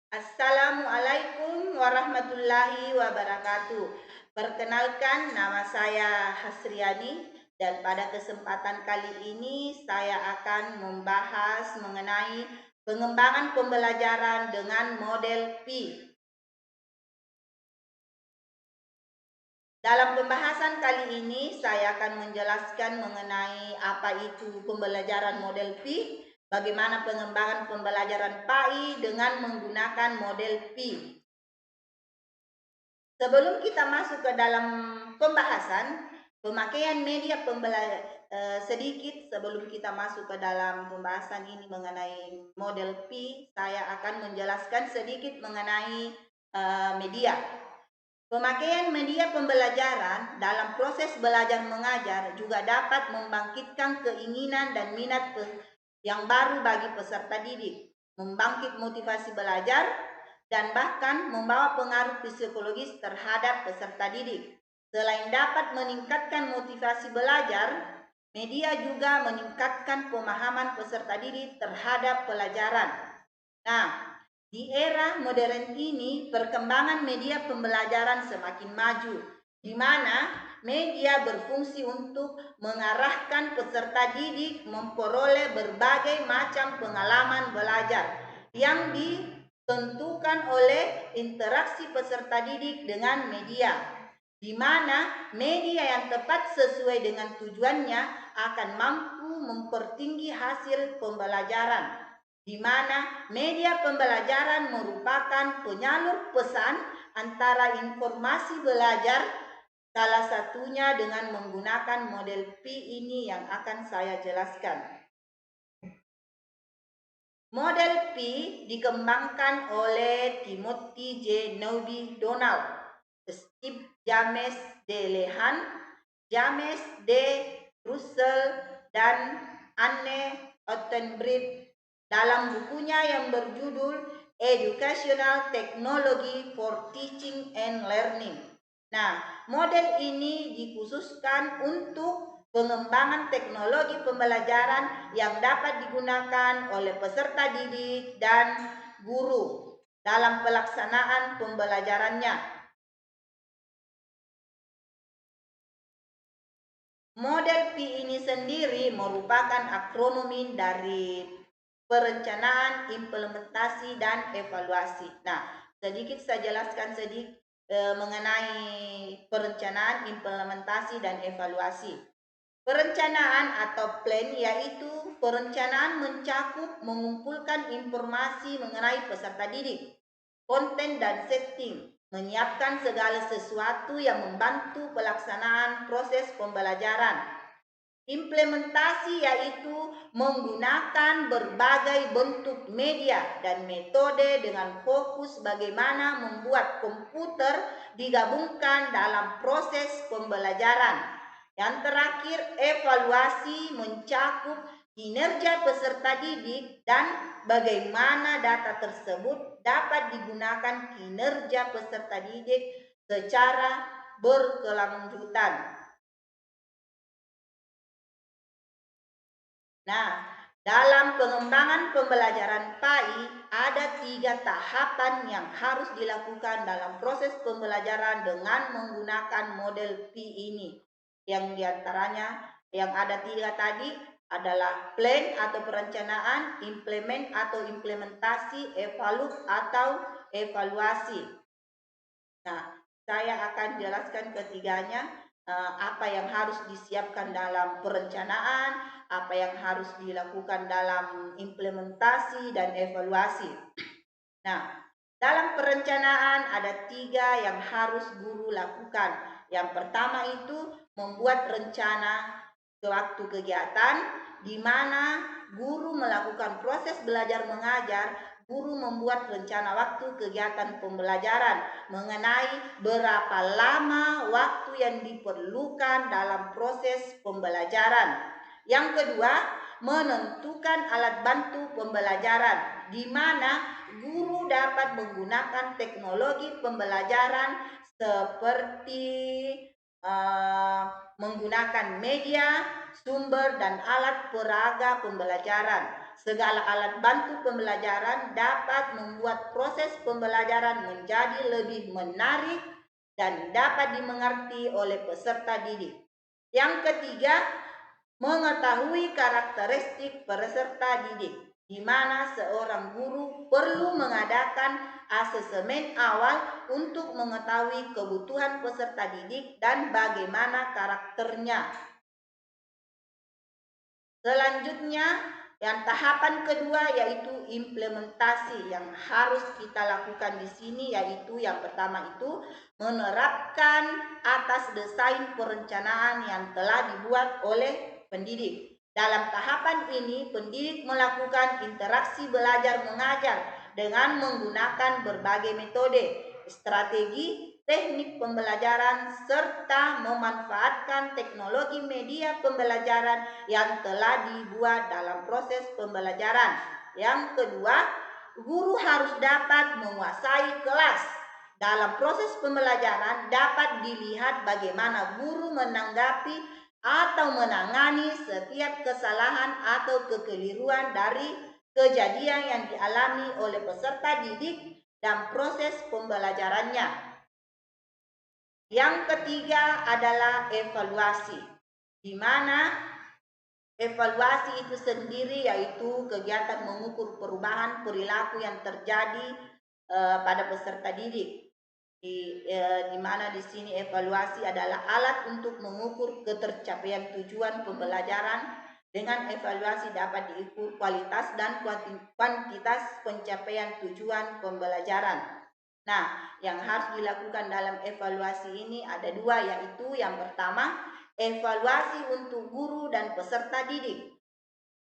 Assalamualaikum warahmatullahi wabarakatuh. Perkenalkan, nama saya Hasriani dan pada kesempatan kali ini saya akan membahas mengenai pengembangan pembelajaran dengan model P. Dalam pembahasan kali ini saya akan menjelaskan mengenai apa itu pembelajaran model P, bagaimana pengembangan pembelajaran PAI dengan menggunakan model P. Sebelum kita masuk ke dalam pembahasan pemakaian media sedikit sebelum kita masuk ke dalam pembahasan ini mengenai model P, saya akan menjelaskan sedikit mengenai media. Pemakaian media pembelajaran dalam proses belajar mengajar juga dapat membangkitkan keinginan dan minat yang baru bagi peserta didik, membangkit motivasi belajar, dan bahkan membawa pengaruh psikologis terhadap peserta didik. Selain dapat meningkatkan motivasi belajar, media juga meningkatkan pemahaman peserta didik terhadap pelajaran. Nah, di era modern ini, perkembangan media pembelajaran semakin maju, di mana media berfungsi untuk mengarahkan peserta didik memperoleh berbagai macam pengalaman belajar yang ditentukan oleh interaksi peserta didik dengan media, di mana media yang tepat sesuai dengan tujuannya akan mampu mempertinggi hasil pembelajaran, di mana media pembelajaran merupakan penyalur pesan antara informasi belajar, salah satunya dengan menggunakan model P ini yang akan saya jelaskan. Model P dikembangkan oleh Timothy J. Nobby Donald, Steve James D. Lehan, James D. Russell, dan Anne Ottenbreit dalam bukunya yang berjudul Educational Technology for Teaching and Learning. Nah, model ini dikhususkan untuk pengembangan teknologi pembelajaran yang dapat digunakan oleh peserta didik dan guru dalam pelaksanaan pembelajarannya. Model P ini sendiri merupakan akronim dari perencanaan, implementasi, dan evaluasi. Nah, sedikit saya jelaskan mengenai perencanaan, implementasi, dan evaluasi. Perencanaan atau plan yaitu perencanaan mencakup mengumpulkan informasi mengenai peserta didik, konten dan setting, menyiapkan segala sesuatu yang membantu pelaksanaan proses pembelajaran. Implementasi yaitu menggunakan berbagai bentuk media dan metode dengan fokus bagaimana membuat komputer digabungkan dalam proses pembelajaran. Yang terakhir, evaluasi mencakup kinerja peserta didik dan bagaimana data tersebut dapat digunakan kinerja peserta didik secara berkelanjutan. Nah, dalam pengembangan pembelajaran PAI ada 3 tahapan yang harus dilakukan dalam proses pembelajaran dengan menggunakan model P ini. Yang diantaranya yang ada 3 tadi adalah plan atau perencanaan, implement atau implementasi, evaluate atau evaluasi. Nah, saya akan jelaskan ketiganya, apa yang harus disiapkan dalam perencanaan, apa yang harus dilakukan dalam implementasi dan evaluasi. Nah, dalam perencanaan ada 3 yang harus guru lakukan. Yang pertama itu membuat rencana waktu kegiatan, di mana guru melakukan proses belajar mengajar. Guru membuat rencana waktu kegiatan pembelajaran mengenai berapa lama waktu yang diperlukan dalam proses pembelajaran. Yang kedua, menentukan alat bantu pembelajaran, di mana guru dapat menggunakan teknologi pembelajaran seperti menggunakan media, sumber, dan alat peraga pembelajaran. segala alat bantu pembelajaran dapat membuat proses pembelajaran menjadi lebih menarik dan dapat dimengerti oleh peserta didik. Yang ketiga, mengetahui karakteristik peserta didik, di mana seorang guru perlu mengadakan asesmen awal untuk mengetahui kebutuhan peserta didik dan bagaimana karakternya. Selanjutnya, yang tahapan kedua yaitu implementasi yang harus kita lakukan di sini, yaitu yang pertama itu menerapkan atas desain perencanaan yang telah dibuat oleh pendidik. Dalam tahapan ini, pendidik melakukan interaksi belajar mengajar dengan menggunakan berbagai metode, strategi, teknik pembelajaran, serta memanfaatkan teknologi media pembelajaran yang telah dibuat dalam proses pembelajaran. Yang kedua, guru harus dapat menguasai kelas. Dalam proses pembelajaran dapat dilihat bagaimana guru menanggapi atau menangani setiap kesalahan atau kekeliruan dari kejadian yang dialami oleh peserta didik dan proses pembelajarannya. Yang ketiga adalah evaluasi, di mana evaluasi itu sendiri yaitu kegiatan mengukur perubahan perilaku yang terjadi pada peserta didik. Di mana di sini evaluasi adalah alat untuk mengukur ketercapaian tujuan pembelajaran. Dengan evaluasi dapat diukur kualitas dan kuantitas pencapaian tujuan pembelajaran. Nah, yang harus dilakukan dalam evaluasi ini ada dua, yaitu yang pertama, evaluasi untuk guru dan peserta didik,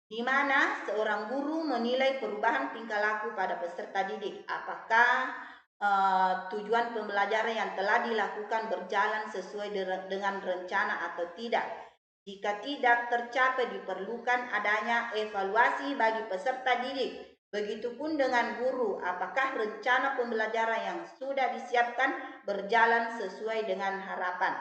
di mana seorang guru menilai perubahan tingkah laku pada peserta didik. Apakah tujuan pembelajaran yang telah dilakukan berjalan sesuai dengan rencana atau tidak. Jika tidak tercapai, diperlukan adanya evaluasi bagi peserta didik. Begitupun dengan guru, apakah rencana pembelajaran yang sudah disiapkan berjalan sesuai dengan harapan.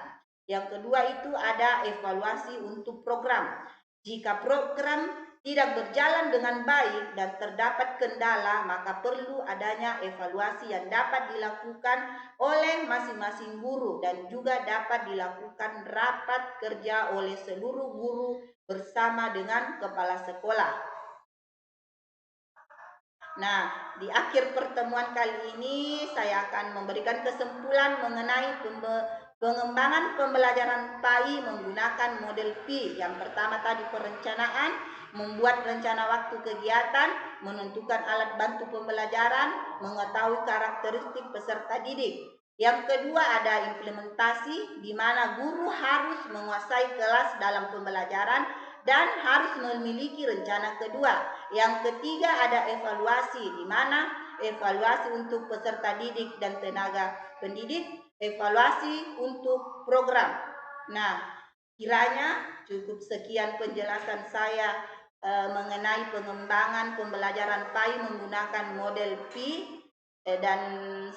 Yang kedua itu ada evaluasi untuk program. Jika program tidak berjalan dengan baik dan terdapat kendala, maka perlu adanya evaluasi yang dapat dilakukan oleh masing-masing guru dan juga dapat dilakukan rapat kerja oleh seluruh guru bersama dengan kepala sekolah. Nah, di akhir pertemuan kali ini saya akan memberikan kesimpulan mengenai pengembangan pembelajaran PAI menggunakan model P. Yang pertama tadi perencanaan, membuat rencana waktu kegiatan, menentukan alat bantu pembelajaran, mengetahui karakteristik peserta didik. Yang kedua ada implementasi, di mana guru harus menguasai kelas dalam pembelajaran dan harus memiliki rencana kedua. Yang ketiga ada evaluasi, di mana evaluasi untuk peserta didik dan tenaga pendidik, evaluasi untuk program. Nah, kiranya cukup sekian penjelasan saya mengenai pengembangan pembelajaran PAI menggunakan model P, dan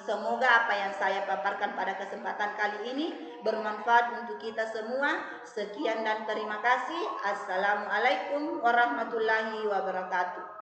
semoga apa yang saya paparkan pada kesempatan kali ini bermanfaat untuk kita semua. Sekian dan terima kasih. Assalamualaikum warahmatullahi wabarakatuh.